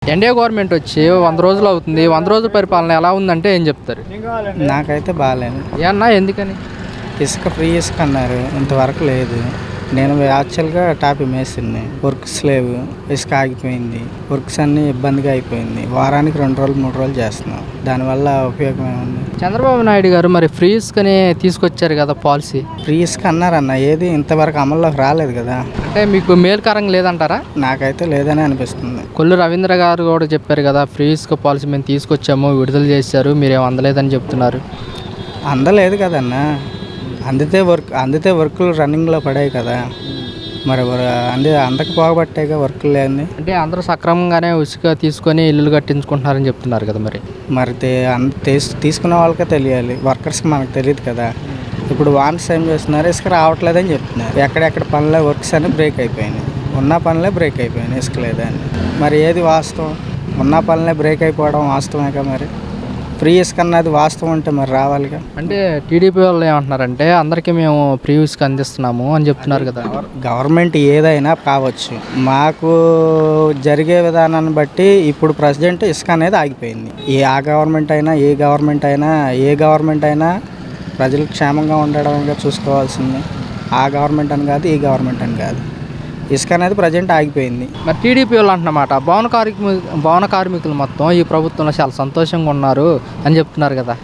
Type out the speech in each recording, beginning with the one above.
NDA government వచ్చి 100 రోజులు అవుతుంది. 100 రోజుల పరిపాలన ఎలా ఉందంటే ఏం చెప్తారు? నాకైతే బాగాలేదు. ఏమన్నా ఎందుకని? ఇసుక ఫ్రీ ఇసుక అన్నారు, ఇంతవరకు లేదు. నేను యాక్చువల్గా టాపీ మేసింది, వర్క్స్ లేవు, ఇసుక ఆగిపోయింది, వర్క్స్ అన్నీ ఇబ్బందిగా అయిపోయింది. వారానికి 2 రోజులు 3 రోజులు చేస్తున్నాం, దానివల్ల ఉపయోగం ఏముంది? చంద్రబాబు నాయుడు గారు మరి ఫ్రీ ఇసుకని తీసుకొచ్చారు కదా పాలసీ. ఫ్రీ ఇసుక అన్నారన్న, ఏది ఇంతవరకు అమల్లోకి రాలేదు కదా. అంటే మీకు మేలుకరంగా లేదంటారా? నాకైతే లేదని అనిపిస్తుంది. కొల్లు రవీంద్ర గారు కూడా చెప్పారు కదా, ఫ్రీ ఇసుక పాలసీ మేము తీసుకొచ్చాము, విడుదల చేశారు, మీరేం అందలేదని చెప్తున్నారు. అందలేదు కదన్న, అందితే వర్కులు రన్నింగ్లో పడాయి కదా. మరి అందరికి పోగబట్టాయిగా వర్కులు లేని. అంటే అందరూ సక్రమంగానే ఇసుక తీసుకొని ఇల్లులు కట్టించుకుంటున్నారని చెప్తున్నారు కదా. మరి తీసుకున్న వాళ్ళకే తెలియాలి, వర్కర్స్కి మనకు తెలియదు కదా. ఇప్పుడు వాన్స్ ఏం చేస్తున్నారు, ఇసుక రావట్లేదని చెప్తున్నారు. ఎక్కడెక్కడ పనులే వర్క్స్ అన్నీ బ్రేక్ అయిపోయినాయి, ఉన్న పనులే బ్రేక్ అయిపోయినాయి, ఇసుక లేదని. మరి ఏది వాస్తవం? ఉన్న పనులే బ్రేక్ అయిపోవడం వాస్తవమేగా. మరి ఫ్రీ ఇసుక అన్నది వాస్తవం అంటే మరి రావాలిగా. అంటే టీడీపీ వాళ్ళు ఏమంటున్నారంటే అందరికీ మేము ఫ్రీ ఇసుక అందిస్తున్నాము అని చెప్తున్నారు కదా. గవర్నమెంట్ ఏదైనా కావచ్చు, మాకు జరిగే విధానాన్ని బట్టి ఇప్పుడు ప్రెసిడెంట్ ఇసుక అనేది ఆగిపోయింది. ఏ గవర్నమెంట్ అయినా ప్రజలు క్షేమంగా ఉండడంగా చూసుకోవాల్సింది. ఆ గవర్నమెంట్ అని కాదు, ఈ గవర్నమెంట్ అని కాదు, ఇసుక అనేది ప్రజెంట్ ఆగిపోయింది. మరి టీడీపీ వాళ్ళు అంటున్నమాట భవన కార్మికులు మొత్తం ఈ ప్రభుత్వంలో చాలా సంతోషంగా ఉన్నారు అని చెప్తున్నారు కదా.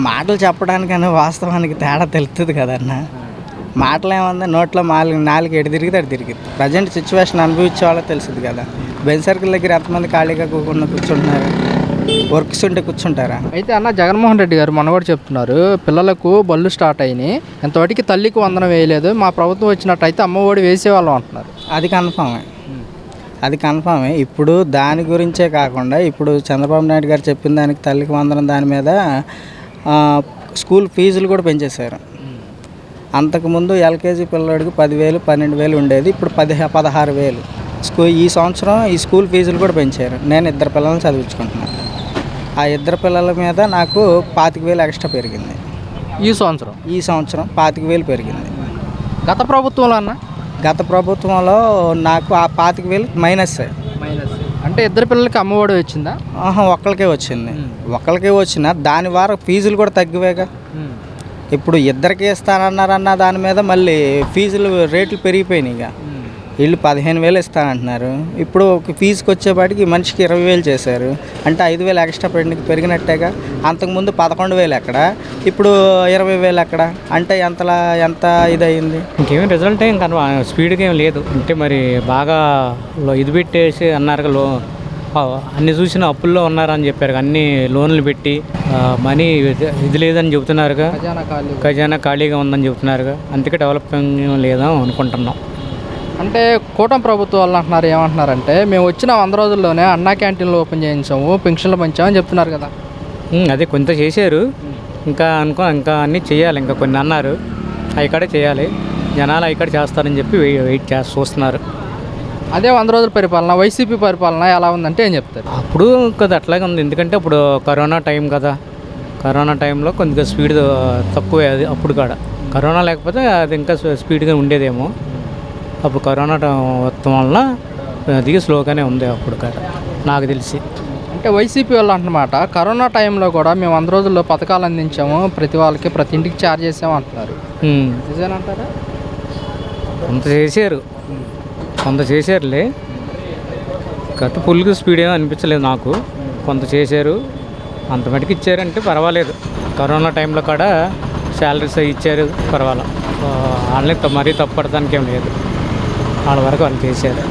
మాటలు చెప్పడానికన్నా వాస్తవానికి తేడా తెలుస్తుంది కదన్న. మాటలు ఏముంది, నోట్లో నాలుగు ఎటు తిరిగితే అటు తిరిగింది. ప్రజెంట్ సిచ్యువేషన్ అనుభవించే వాళ్ళకి తెలుస్తుంది కదా. బెంచ్ సర్కిల్ దగ్గర ఎంతమంది ఖాళీగా కూర్చుంటున్నారు, వర్క్స్ ఉంటే కూర్చుంటారా? అయితే అన్న జగన్మోహన్ రెడ్డి గారు మొన్న కూడా చెప్తున్నారు, పిల్లలకు బళ్ళు స్టార్ట్ అయినాయి, ఎంతవరకు తల్లికి వందనం వేయలేదు, మా ప్రభుత్వం వచ్చినట్టయితే అమ్మఒడి వేసేవాళ్ళం అంటున్నారు. అది కన్ఫామే. ఇప్పుడు దాని గురించే కాకుండా ఇప్పుడు చంద్రబాబు నాయుడు గారు చెప్పిన దానికి తల్లికి వందనం దాని మీద స్కూల్ ఫీజులు కూడా పెంచేశారు. అంతకుముందు ఎల్కేజీ పిల్లవాడికి 10,000 12,000 ఉండేది, ఇప్పుడు 16,000. ఈ సంవత్సరం ఈ స్కూల్ ఫీజులు కూడా పెంచారు. నేను 2 పిల్లల్ని చదివించుకుంటున్నాను. ఆ 2 పిల్లల మీద నాకు 25,000 ఎక్స్ట్రా పెరిగింది. ఈ సంవత్సరం 25,000 పెరిగింది. గత ప్రభుత్వంలో నాకు ఆ 25,000 మైనస్. అంటే 2 పిల్లలకి అమ్మఒడి వచ్చిందా? ఒక్కరికే వచ్చిన దాని వారం ఫీజులు కూడా తగ్గివేగా. ఇప్పుడు ఇద్దరికి ఇస్తానన్నారన్న దాని మీద మళ్ళీ ఫీజులు రేట్లు పెరిగిపోయినాయి. ఇక వీళ్ళు 15,000 ఇస్తానంటున్నారు, ఇప్పుడు ఒక ఫీజుకి వచ్చేపాటికి మనిషికి 20,000 చేశారు. అంటే 5,000 ఎక్స్ట్రా పెరిగినట్టేగా. అంతకుముందు 11,000 ఎక్కడ, ఇప్పుడు 20,000 ఎక్కడ, అంటే ఎంత ఇదయింది? ఇంకేం రిజల్ట్ ఏం కనుక స్పీడ్గా ఏం లేదు. అంటే మరి బాగా ఇది పెట్టేసి అన్నారు, అన్ని చూసిన అప్పుల్లో ఉన్నారని చెప్పారు. అన్ని లోన్లు పెట్టి మనీ ఇది లేదని చెబుతున్నారుగా, ఖజానా ఖాళీగా ఉందని చెబుతున్నారుగా. అందుకే డెవలపింగ్ లేదని అనుకుంటున్నాం. అంటే కూటమి ప్రభుత్వం వాళ్ళు అంటున్నారు, ఏమంటున్నారంటే మేము వచ్చిన 100 రోజుల్లోనే అన్నా క్యాంటీన్లు ఓపెన్ చేయించాము, పెన్షన్లు పెంచామని చెప్తున్నారు కదా. అదే కొంత చేశారు, ఇంకా అన్నీ చేయాలి. ఇంకా కొన్ని అన్నారు, అవి కూడా చేయాలి. జనాలు అవి కూడా చేస్తారని చెప్పి వెయిట్ చేసి చూస్తున్నారు. అదే 100 రోజుల పరిపాలన, వైసీపీ పరిపాలన ఎలా ఉందంటే ఏం చెప్తారు? అప్పుడు కదా అట్లాగే ఉంది, ఎందుకంటే అప్పుడు కరోనా టైం కదా. కరోనా టైంలో కొద్దిగా స్పీడ్ తక్కువే అది. అప్పుడు కూడా కరోనా లేకపోతే అది ఇంకా స్పీడ్గా ఉండేదేమో. అప్పుడు కరోనా మొత్తం వలన అది స్లోగానే ఉంది అప్పుడు కదా నాకు తెలిసి. అంటే వైసీపీ వాళ్ళు అంటున్నమాట, కరోనా టైంలో కూడా మేము 100 రోజుల్లో పథకాలు అందించాము, ప్రతి వాళ్ళకి ప్రతి ఇంటికి ఛార్జ్ చేసాము అంటున్నారు. నిజమేనంటారా? కొంత చేశారులే, గత ఫుల్గా స్పీడ్ ఏమో అనిపించలేదు నాకు. కొంత చేశారు, అంత మటుకు ఇచ్చారంటే పర్వాలేదు. కరోనా టైంలో కూడా శాలరీస్ ఇచ్చారు, పర్వాలేదు. వాళ్ళని మరీ తప్పడటానికి ఏం లేదు, వాళ్ళ వరకు వాళ్ళు చేశారు.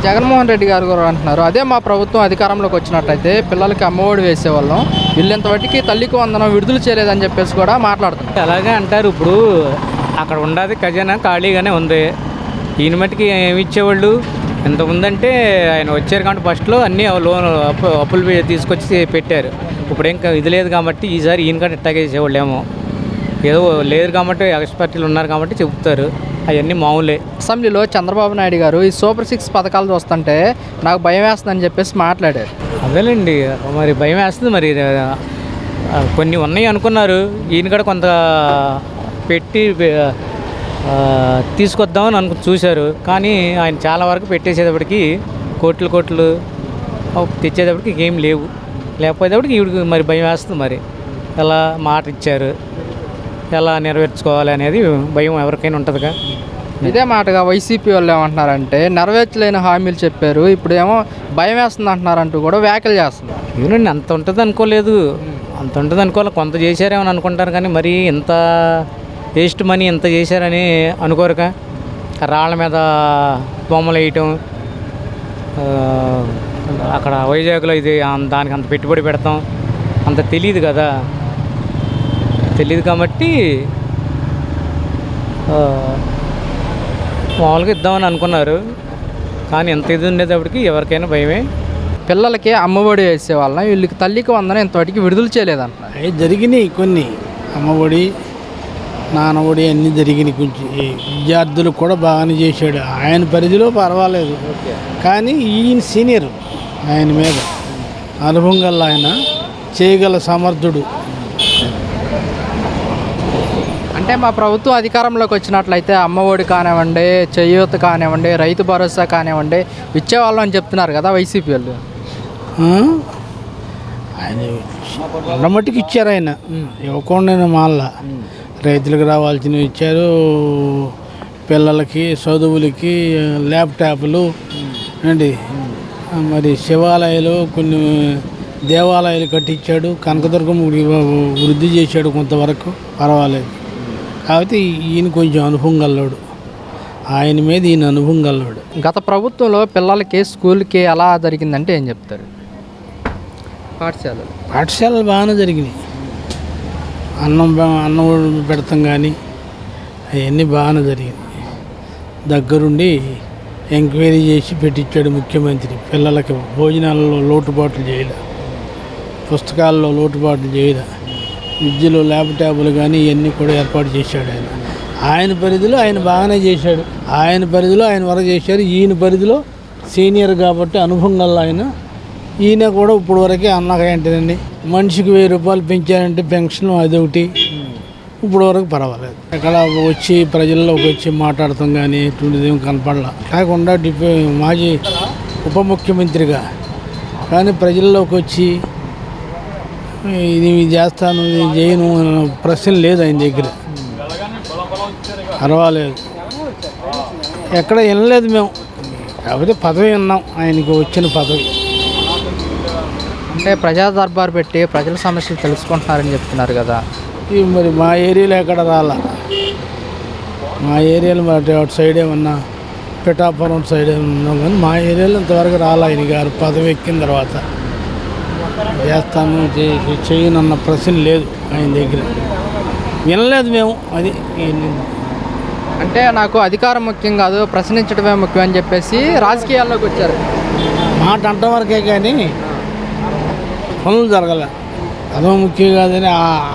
జగన్మోహన్ రెడ్డి గారు కూడా అంటున్నారు, అదే మా ప్రభుత్వం అధికారంలోకి వచ్చినట్టయితే పిల్లలకి అమ్మఒడి వేసేవాళ్ళం, వీళ్ళంతవరకు తల్లికి వందనం విడుదల చేయలేదని చెప్పేసి కూడా మాట్లాడుతున్నారు. అలాగే అంటారు. ఇప్పుడు అక్కడ ఉండదు, ఖజానా ఖాళీగానే ఉంది. ఈయన మట్టుకి ఏమి ఇచ్చేవాళ్ళు ఎంత ఉందంటే, ఆయన వచ్చారు కాబట్టి ఫస్ట్లో అన్నీ లోన్ అప్పులు తీసుకొచ్చి పెట్టారు. ఇప్పుడు ఇంకా ఇది లేదు కాబట్టి ఈసారి ఈయన కంటే ఇట్టాగే చేసేవాళ్ళు ఏమో. ఏదో లేదు కాబట్టి ఎక్స్పర్టీలు ఉన్నారు కాబట్టి చెబుతారు, అవన్నీ మామూలే. అసెంబ్లీలో చంద్రబాబు నాయుడు గారు ఈ సూపర్ 6 పథకాలు చూస్తుంటే నాకు భయం వేస్తుందని చెప్పేసి మాట్లాడారు. అదేలేండి, మరి భయం వేస్తుంది. మరి కొన్ని ఉన్నాయి అనుకున్నారు, ఈయన కూడా కొంత పెట్టి తీసుకొద్దామని చూశారు. కానీ ఆయన చాలా వరకు పెట్టేసేటప్పటికి కోట్లు తెచ్చేటప్పటికి ఏం లేవు. లేకపోయేటప్పటికి ఈవిడికి మరి భయం వేస్తుంది. మరి ఎలా మాట ఇచ్చారు, ఎలా నెరవేర్చుకోవాలి అనేది భయం ఎవరికైనా ఉంటుందిగా. ఇదే మాటగా వైసీపీ వాళ్ళు ఏమంటున్నారంటే నెరవేర్చలేని హామీలు చెప్పారు, ఇప్పుడేమో భయం వేస్తుంది అంటున్నారంటూ కూడా వ్యాఖ్యలు చేస్తున్నారు. ఏనండి, అంత ఉంటుంది అనుకోలేదు. అంత ఉంటుంది అనుకోవాలి. కొంత చేశారేమని అనుకుంటారు కానీ మరి ఇంత వేస్ట్ మనీ ఇంత చేశారని అనుకోరుగా. రాళ్ళ మీద బొమ్మలు వేయటం, అక్కడ వైజాగ్లో ఇది దానికి అంత పెట్టుబడి పెడతాం అంత తెలియదు కదా. తెలియదు కాబట్టి మామూలుగా ఇద్దామని అనుకున్నారు. కానీ ఎంత ఇది ఉండేటప్పటికి ఎవరికైనా భయమే. పిల్లలకి అమ్మఒడి వేసే వాళ్ళని వీళ్ళకి తల్లికి వందనం ఇంతవరకు విడుదల చేయలేదంటున్నారు. అవి జరిగినాయి కొన్ని, అమ్మఒడి నాన్నఒడి అన్నీ జరిగినాయి. కొంచెం విద్యార్థులు కూడా బాగానే చేశాడు, ఆయన పరిధిలో పర్వాలేదు. కానీ ఈయన సీనియర్, ఆయన మీద అనుభవం గల ఆయన, చేయగల సమర్థుడు. అంటే మా ప్రభుత్వం అధికారంలోకి వచ్చినట్లయితే అమ్మఒడి కానివ్వండి, చేయూత కానివ్వండి, రైతు భరోసా కానివ్వండి ఇచ్చేవాళ్ళం అని చెప్తున్నారు కదా వైసీపీ వాళ్ళు. ఆయన ఉండమట్టుకు ఇచ్చారు, ఆయన ఇవ్వకుండా మళ్ళా రైతులకు రావాల్సినవి ఇచ్చారు. పిల్లలకి చదువులకి ల్యాప్టాప్లు అండి, మరి శివాలయాలు కొన్ని దేవాలయాలు కట్టించాడు. కనకదుర్గం వృద్ధి చేశాడు కొంతవరకు, పర్వాలేదు. కాబట్టి ఈయన కొంచెం అనుభవం గల్లాడు, ఆయన మీద ఈయన అనుభవం గల్లాడు. గత ప్రభుత్వంలో పిల్లలకి స్కూల్కి ఎలా జరిగిందంటే ఏం చెప్తారు? పాఠశాలలు బాగానే జరిగినాయి. అన్నం పెడతాం కానీ అవన్నీ బాగానే జరిగినాయి. దగ్గరుండి ఎంక్వైరీ చేసి పెట్టించాడు ముఖ్యమంత్రి. పిల్లలకి భోజనాలలో లోటుపాట్లు చేయలే, పుస్తకాల్లో లోటుపాట్లు చేయలే, విద్యలో ల్యాప్టాప్లు కానీ ఇవన్నీ కూడా ఏర్పాటు చేశాడు ఆయన. ఆయన పరిధిలో ఆయన బాగానే చేశాడు, ఆయన పరిధిలో ఆయన వరకు చేశారు. ఈయన పరిధిలో సీనియర్ కాబట్టి అనుభవం గల ఆయన. ఈయన కూడా ఇప్పుడు వరకే అన్నకేంటండి, మనిషికి 1000 రూపాయలు పెంచారంటే పెన్షన్ అదొకటి, ఇప్పుడు వరకు పర్వాలేదు. ఇక్కడ వచ్చి ప్రజల్లోకి వచ్చి మాట్లాడతాం కానీ ఇటువంటిది ఏం కనపడలా. కాకుండా మాజీ ఉప ముఖ్యమంత్రిగా కానీ ప్రజల్లోకి వచ్చి ఇది చేస్తాను ఇది చేయను అన్న ప్రశ్న లేదు ఆయన దగ్గర. పర్వాలేదు, ఎక్కడ వినలేదు మేము. కాకపోతే పదవి విన్నాం, ఆయనకి వచ్చిన పదవి. అంటే ప్రజా దర్బార్ పెట్టి ప్రజల సమస్యలు తెలుసుకుంటున్నారని చెప్తున్నారు కదా. ఇవి మరి మా ఏరియాలో ఎక్కడ రాలా. మా ఏరియాలో మరి అటు సైడ్ ఏమన్నా పిఠాపురం సైడ్ ఉన్నాం కానీ మా ఏరియాలో ఇంతవరకు రాలా. ఆయన గారు పదవి ఎక్కిన తర్వాత చేస్తాను చేయనన్న ప్రశ్న లేదు ఆయన దగ్గర, వినలేదు మేము. అది అంటే నాకు అధికారం ముఖ్యం కాదు, ప్రశ్నించడమే ముఖ్యం అని చెప్పేసి రాజకీయాల్లోకి వచ్చారు. మాట అంట వరకే కానీ పనులు జరగలే. అదో ముఖ్యం కాదని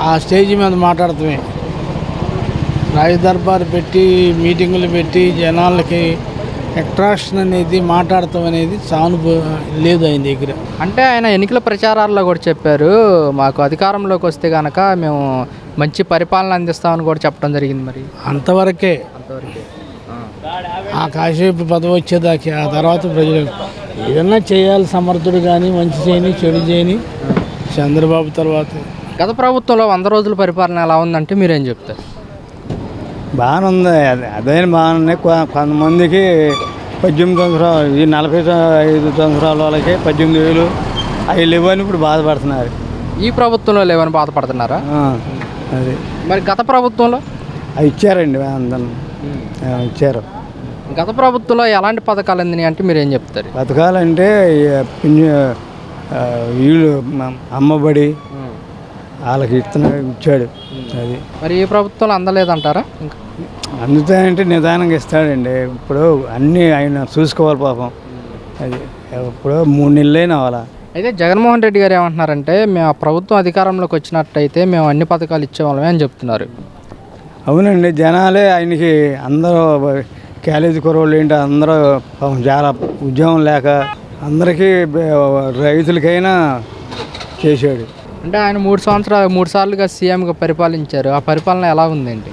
ఆ స్టేజ్ మీద మాట్లాడతామే. రాజదర్బార్ పెట్టి మీటింగులు పెట్టి జనాలకి అట్రాక్షన్ అనేది మాట్లాడతాం అనేది లేదు ఆయన దగ్గర. అంటే ఆయన ఎన్నికల ప్రచారాల్లో కూడా చెప్పారు, మాకు అధికారంలోకి వస్తే కనుక మేము మంచి పరిపాలన అందిస్తామని కూడా చెప్పడం జరిగింది. మరి అంతవరకే, ఆ కాసేపు పదవి వచ్చేదాకా. ఆ తర్వాత ప్రజలు ఏదన్నా చేయాలి, సమర్థుడు కానీ మంచి చేయని చెడు చేయని చంద్రబాబు తర్వాత. గత ప్రభుత్వంలో 100 రోజుల పరిపాలన ఎలా ఉందంటే మీరేం చెప్తారు? బాగానే ఉంది, అదైనా బాగానే ఉన్నాయి. కొంతమందికి 18 సంవత్సరాలు, ఈ 45 సంవత్సరాల వాళ్ళకి 18,000 అవి లేవని ఇప్పుడు బాధపడుతున్నారు. ఈ ప్రభుత్వంలో లేవని బాధపడుతున్నారా? అది మరి గత ప్రభుత్వంలో అవి ఇచ్చారండి, అందరం ఇచ్చారు. గత ప్రభుత్వంలో ఎలాంటి పథకాలు అందినాయి అంటే మీరేం చెప్తారు? పథకాలంటే వీళ్ళు అమ్మబడి వాళ్ళకి ఇచ్చాడు. అది మరి ఈ ప్రభుత్వంలో అందలేదంటారా? ఇంకా అందుతాయంటే నిదానంగా ఇస్తాడండి. ఇప్పుడు అన్నీ ఆయన చూసుకోవాలి పాపం. అది ఇప్పుడు 3 నెలలైనా అవ్వాలా. అయితే జగన్మోహన్ రెడ్డి గారు ఏమంటున్నారంటే మేము ప్రభుత్వం అధికారంలోకి వచ్చినట్టయితే మేము అన్ని పథకాలు ఇచ్చేవాళ్ళమే అని చెప్తున్నారు. అవునండి, జనాలే ఆయనకి అందరూ కాలేజీ కుర్రోళ్ళు ఏంటి అందరూ చాలా ఉద్యోగం లేక అందరికీ రైతులకైనా చేశాడు. అంటే ఆయన 3 సార్లుగా సీఎంగా పరిపాలించారు. ఆ పరిపాలన ఎలా ఉందండి?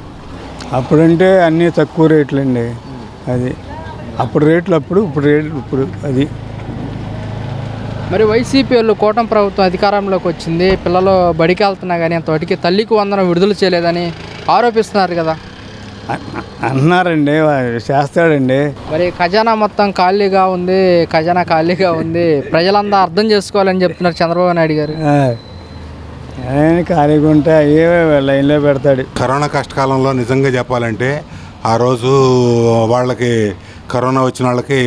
అప్పుడంటే అన్నీ తక్కువ రేట్లు అండి. అది అప్పుడు రేట్లు అప్పుడు, ఇప్పుడు రేట్లు ఇప్పుడు. అది మరి వైసీపీ వాళ్ళు కూటమి ప్రభుత్వం అధికారంలోకి వచ్చింది, పిల్లలు బడికి వెళ్తున్నా కానీ అంతవరకు తల్లికి వందనం విడుదల చేయలేదని ఆరోపిస్తున్నారు కదా. అంటున్నారండి, చేస్తాడండి. మరి ఖజానా మొత్తం ఖాళీగా ఉంది, ఖజానా ఖాళీగా ఉంది, ప్రజలంతా అర్థం చేసుకోవాలని చెప్తున్నారు చంద్రబాబు నాయుడు గారు. ఆయన ఖాళీగా ఉంటే అయ్యే లైన్లో పెడతాడు. కరోనా కష్టకాలంలో నిజంగా చెప్పాలంటే ఆ రోజు వాళ్ళకి కరోనా వచ్చిన వాళ్ళకి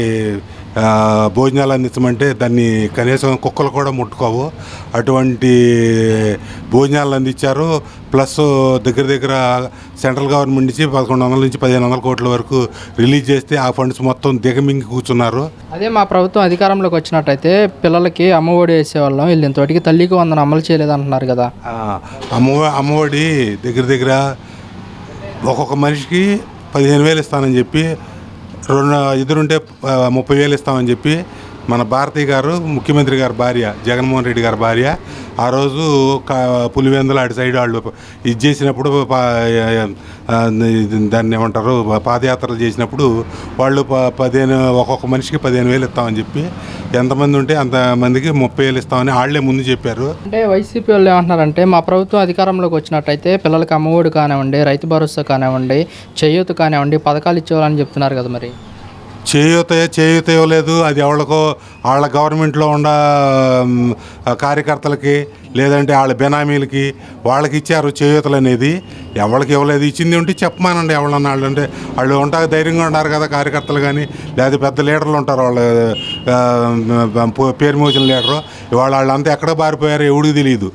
భోజనాలు అందించమంటే దాన్ని కనీసం కుక్కలు కూడా ముట్టుకోవు, అటువంటి భోజనాలు అందించారు. ప్లస్ దగ్గర సెంట్రల్ గవర్నమెంట్ నుంచి 1100 నుంచి 1500 కోట్ల వరకు రిలీజ్ చేస్తే ఆ ఫండ్స్ మొత్తం దిగమింగి కూర్చున్నారు. అదే మా ప్రభుత్వం అధికారంలోకి వచ్చినట్టయితే పిల్లలకి అమ్మఒడి వేసేవాళ్ళం, వీళ్ళు ఇంతవరకు తల్లికి వందనం అమలు చేయలేదంటున్నారు కదా. అమ్మఒడి దగ్గర ఒక్కొక్క మనిషికి 15,000 ఇస్తానని చెప్పి, ఇద్దరుంటే 30,000 ఇస్తామని చెప్పి మన భారతి గారు, ముఖ్యమంత్రి గారి భార్య, జగన్మోహన్ రెడ్డి గారి భార్య, ఆ రోజు పులివెందుల అటు సైడ్ వాళ్ళు ఇది చేసినప్పుడు దాన్ని ఏమంటారు పాదయాత్రలు చేసినప్పుడు వాళ్ళు ఒక్కొక్క మనిషికి 15,000 ఇస్తామని చెప్పి, ఎంతమంది ఉంటే అంతమందికి 30,000 ఇస్తామని వాళ్ళే ముందు చెప్పారు. అంటే వైసీపీ వాళ్ళు ఏమంటున్నారంటే మా ప్రభుత్వం అధికారంలోకి వచ్చినట్టయితే పిల్లలకి అమ్మఒడి కానివ్వండి, రైతు భరోసా కానివ్వండి, చేయూత కానివ్వండి పథకాలు ఇచ్చేవాళ్ళని చెప్తున్నారు కదా. మరి చేయూత ఇవ్వలేదు, అది ఎవరికో వాళ్ళ గవర్నమెంట్లో ఉన్న కార్యకర్తలకి లేదంటే వాళ్ళ బెనామీలకి వాళ్ళకి ఇచ్చారు చేయూతలు అనేది. ఎవరికి ఇవ్వలేదు, ఇచ్చింది ఉంటే చెప్పమానండి ఎవరన్నా. వాళ్ళు అంటే వాళ్ళు ఉంటారు, ధైర్యంగా ఉన్నారు కదా కార్యకర్తలు కానీ, లేదా పెద్ద లీడర్లు ఉంటారు, వాళ్ళ పేరు మోసిన లీడరు. ఇవాళ వాళ్ళంతా ఎక్కడ బారిపోయారో ఎవడికి తెలియదు.